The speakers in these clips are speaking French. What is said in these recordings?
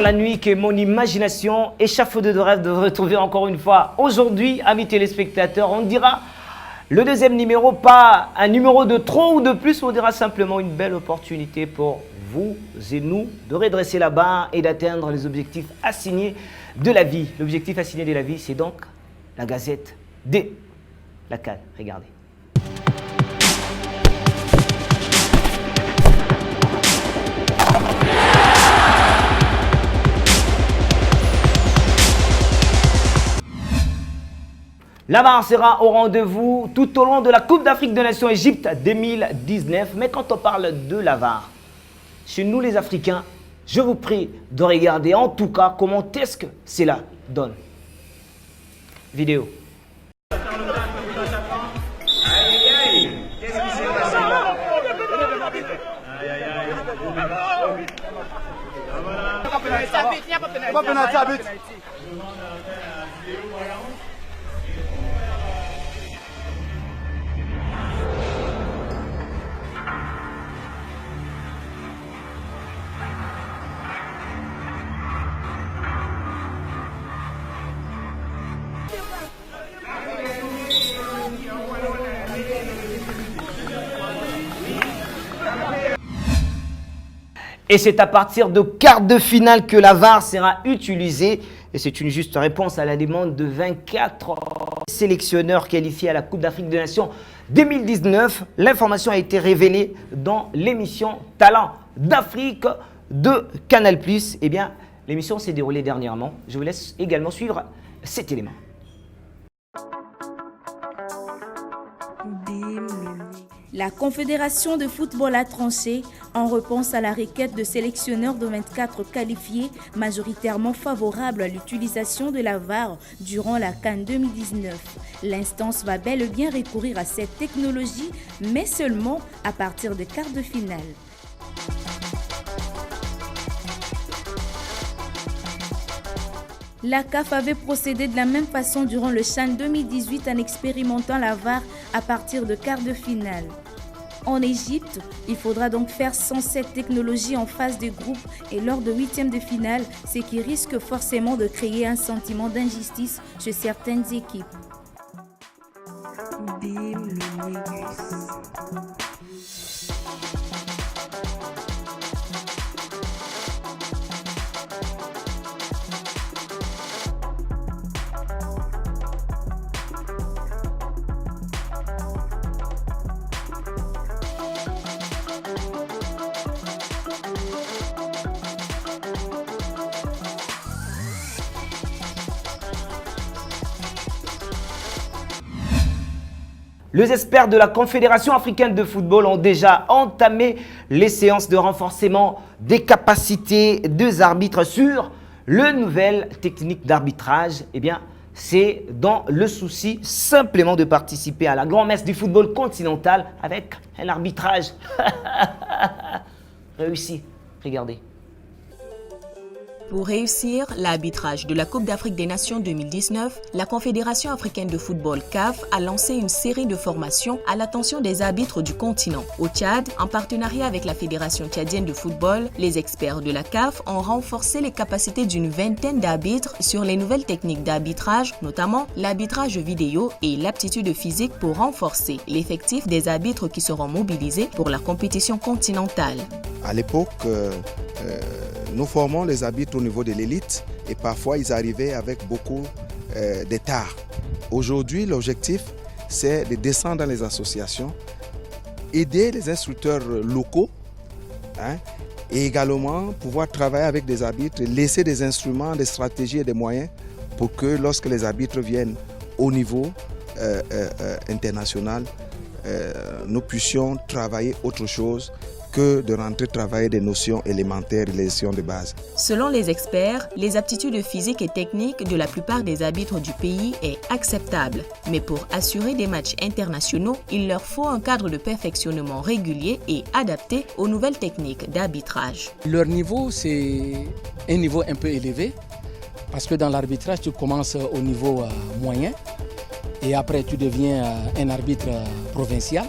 la nuit que mon imagination échafaudée de rêve de retrouver encore une fois. Aujourd'hui, amis téléspectateurs, on dira le deuxième numéro, pas un numéro de trop ou de plus, on dira simplement une belle opportunité pour vous et nous de redresser la barre et d'atteindre les objectifs assignés de la vie. L'objectif assigné de la vie, c'est donc la gazette D. La CAN, regardez. La VAR sera au rendez-vous tout au long de la Coupe d'Afrique des Nations Égypte 2019. Mais quand on parle de la VAR, chez nous les Africains, je vous prie de regarder en tout cas comment est-ce que cela donne. Vidéo. Et c'est à partir de quart de finale que la VAR sera utilisée. Et c'est une juste réponse à la demande de 24 sélectionneurs qualifiés à la Coupe d'Afrique des Nations 2019. L'information a été révélée dans l'émission Talent d'Afrique de Canal+. Eh bien, l'émission s'est déroulée dernièrement. Je vous laisse également suivre cet élément. La Confédération de football a tranché en réponse à la requête de sélectionneurs de 24 qualifiés majoritairement favorables à l'utilisation de la VAR durant la CAN 2019. L'instance va bel et bien recourir à cette technologie, mais seulement à partir des quarts de finale. La CAF avait procédé de la même façon durant le CHAN 2018 en expérimentant la VAR à partir de quarts de finale. En Égypte, il faudra donc faire sans cette technologie en phase de groupe et lors de huitièmes de finale, ce qui risque forcément de créer un sentiment d'injustice chez certaines équipes. Les experts de la Confédération africaine de football ont déjà entamé les séances de renforcement des capacités des arbitres sur le nouvelle technique d'arbitrage. Eh bien, c'est dans le souci simplement de participer à la grand-messe du football continental avec un arbitrage réussi. Regardez. Pour réussir l'arbitrage de la Coupe d'Afrique des Nations 2019, la Confédération africaine de football CAF a lancé une série de formations à l'attention des arbitres du continent. Au Tchad, en partenariat avec la Fédération tchadienne de football, les experts de la CAF ont renforcé les capacités d'une vingtaine d'arbitres sur les nouvelles techniques d'arbitrage, notamment l'arbitrage vidéo et l'aptitude physique pour renforcer l'effectif des arbitres qui seront mobilisés pour la compétition continentale. À l'époque, nous formons les arbitres au niveau de l'élite et parfois ils arrivaient avec beaucoup d'état. Aujourd'hui, l'objectif, c'est de descendre dans les associations, aider les instructeurs locaux et également pouvoir travailler avec des arbitres, laisser des instruments, des stratégies et des moyens pour que lorsque les arbitres viennent au niveau international, nous puissions travailler autre chose que de rentrer travailler des notions élémentaires et les notions de base. Selon les experts, les aptitudes physiques et techniques de la plupart des arbitres du pays est acceptable. Mais pour assurer des matchs internationaux, il leur faut un cadre de perfectionnement régulier et adapté aux nouvelles techniques d'arbitrage. Leur niveau, c'est un niveau un peu élevé parce que dans l'arbitrage, tu commences au niveau moyen et après tu deviens un arbitre provincial.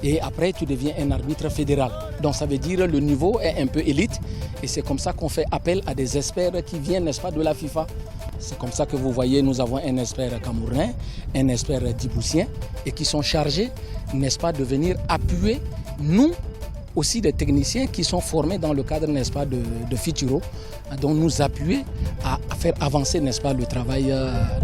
Et après, tu deviens un arbitre fédéral. Donc ça veut dire que le niveau est un peu élite. Et c'est comme ça qu'on fait appel à des experts qui viennent, n'est-ce pas, de la FIFA. C'est comme ça que vous voyez, nous avons un expert camerounais, un expert djiboutien, et qui sont chargés, n'est-ce pas, de venir appuyer nous, aussi des techniciens qui sont formés dans le cadre, n'est-ce pas, de Futuro, donc nous appuyer à faire avancer, n'est-ce pas, le travail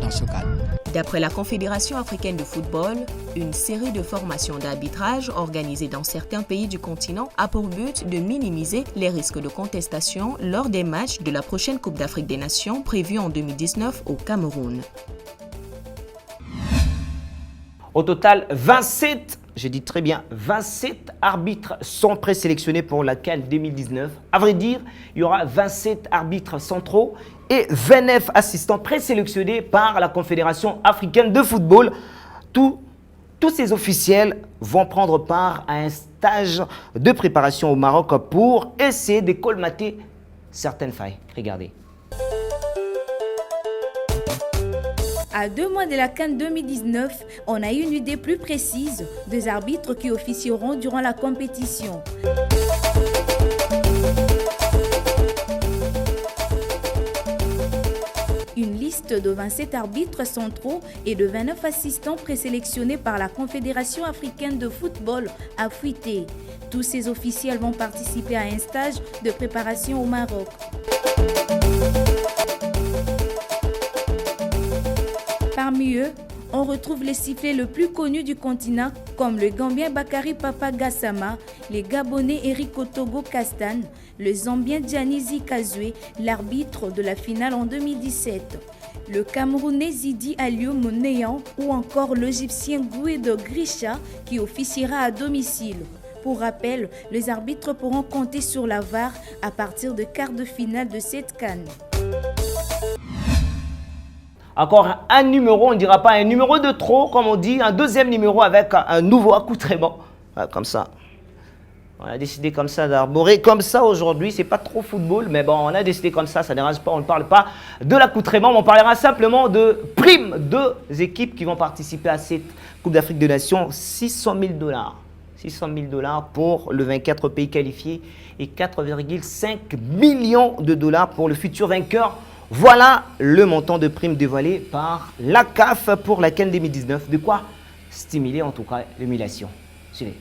dans ce cadre. D'après la Confédération africaine de football, une série de formations d'arbitrage organisées dans certains pays du continent a pour but de minimiser les risques de contestation lors des matchs de la prochaine Coupe d'Afrique des Nations prévue en 2019 au Cameroun. Au total, 27, j'ai dit très bien, 27 arbitres sont présélectionnés pour la CAN 2019. À vrai dire, il y aura 27 arbitres centraux et 29 assistants présélectionnés par la Confédération africaine de football. Tous ces officiels vont prendre part à un stage de préparation au Maroc pour essayer de colmater certaines failles. Regardez. À 2 mois de la CAN 2019, on a eu une idée plus précise des arbitres qui officieront durant la compétition. Une liste de 27 arbitres centraux et de 29 assistants présélectionnés par la Confédération africaine de football a fuité. Tous ces officiels vont participer à un stage de préparation au Maroc. Parmi eux, on retrouve les sifflets le plus connus du continent comme le Gambien Bakary Papa Gassama, les Gabonais Eric Otogo Kastan, le Zambien Djanizi Kazoué, l'arbitre de la finale en 2017, le Camerounais Zidi Alio Monéan ou encore l'Égyptien Guido Grisha qui officiera à domicile. Pour rappel, les arbitres pourront compter sur la VAR à partir de quart de finale de cette CAN. Encore un numéro, on ne dira pas un numéro de trop, comme on dit, un deuxième numéro avec un nouveau accoutrement. Comme ça. On a décidé comme ça d'arborer comme ça aujourd'hui. C'est pas trop football, mais bon, on a décidé comme ça, ça ne dérange pas. On ne parle pas de l'accoutrement, mais on parlera simplement de primes des équipes qui vont participer à cette Coupe d'Afrique des Nations. 600 000 $. 600 000 $ pour le 24 pays qualifiés et 4,5 millions de dollars pour le futur vainqueur. Voilà le montant de primes dévoilé par la CAF pour la CAN 2019. De quoi stimuler en tout cas l'émulation. Suivez.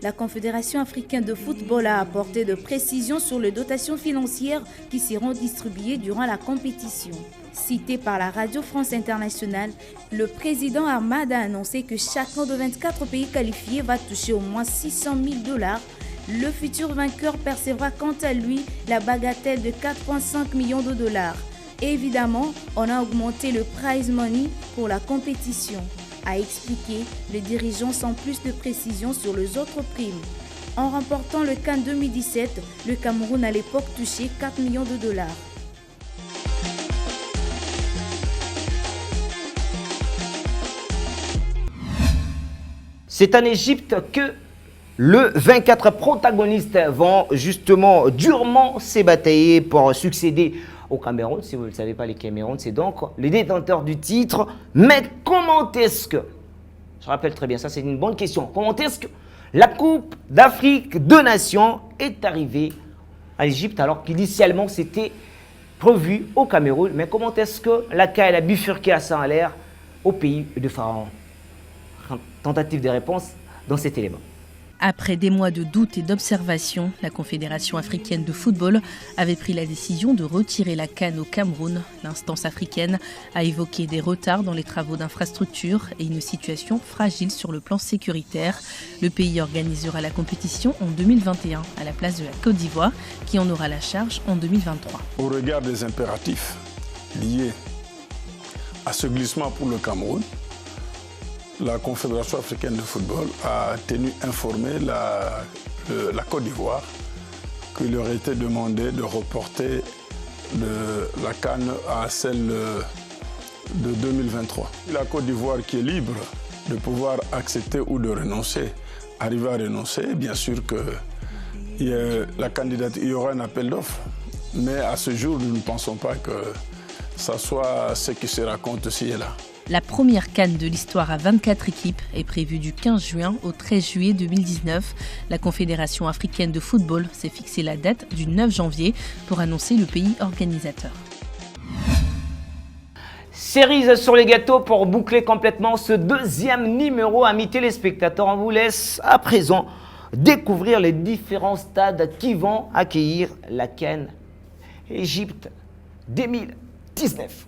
La Confédération africaine de football a apporté de précisions sur les dotations financières qui seront distribuées durant la compétition. Cité par la Radio France Internationale, le président Ahmad a annoncé que chacun de 24 pays qualifiés va toucher au moins 600 000 $. Le futur vainqueur percevra quant à lui la bagatelle de 4,5 millions de dollars. Évidemment, on a augmenté le prize money pour la compétition, a expliqué le dirigeant sans plus de précision sur les autres primes. En remportant le CAN 2017, le Cameroun à l'époque touchait 4 millions de dollars. C'est en Égypte que le 24 protagonistes vont justement durement s'ébatailler pour succéder au Cameroun. Si vous ne le savez pas, les Cameroun, c'est donc les détenteurs du titre. Mais comment est-ce que, je rappelle très bien, ça c'est une bonne question, comment est-ce que la Coupe d'Afrique des Nations est arrivée à l'Égypte alors qu'initialement c'était prévu au Cameroun? Mais comment est-ce que la CAN a bifurqué à ça en l'air au pays de Pharaon? Tentative de réponse dans cet élément. Après des mois de doute et d'observation, la Confédération africaine de football avait pris la décision de retirer la CAN au Cameroun. L'instance africaine a évoqué des retards dans les travaux d'infrastructure et une situation fragile sur le plan sécuritaire. Le pays organisera la compétition en 2021 à la place de la Côte d'Ivoire, qui en aura la charge en 2023. Au regard des impératifs liés à ce glissement pour le Cameroun, la Confédération africaine de football a tenu informer la Côte d'Ivoire qu'il leur était demandé de reporter la CAN à celle de 2023. La Côte d'Ivoire qui est libre de pouvoir accepter ou de renoncer, arriver à renoncer, bien sûr que il y aura un appel d'offres. Mais à ce jour, nous ne pensons pas que ça soit ce qui se raconte ci et là. La première CAN de l'histoire à 24 équipes est prévue du 15 juin au 13 juillet 2019. La Confédération africaine de football s'est fixé la date du 9 janvier pour annoncer le pays organisateur. Cerise sur les gâteaux pour boucler complètement ce deuxième numéro. Amis téléspectateurs, on vous laisse à présent découvrir les différents stades qui vont accueillir la CAN Égypte 2019.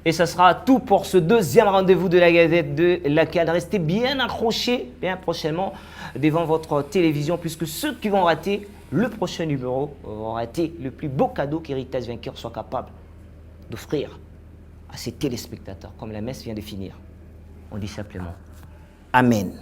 Et ça sera tout pour ce deuxième rendez-vous de la Gazette de la CAN. Restez bien accrochés bien prochainement devant votre télévision, puisque ceux qui vont rater le prochain numéro vont rater le plus beau cadeau qu'Héritage Vainqueur soit capable d'offrir à ses téléspectateurs, comme la messe vient de finir. On dit simplement Amen.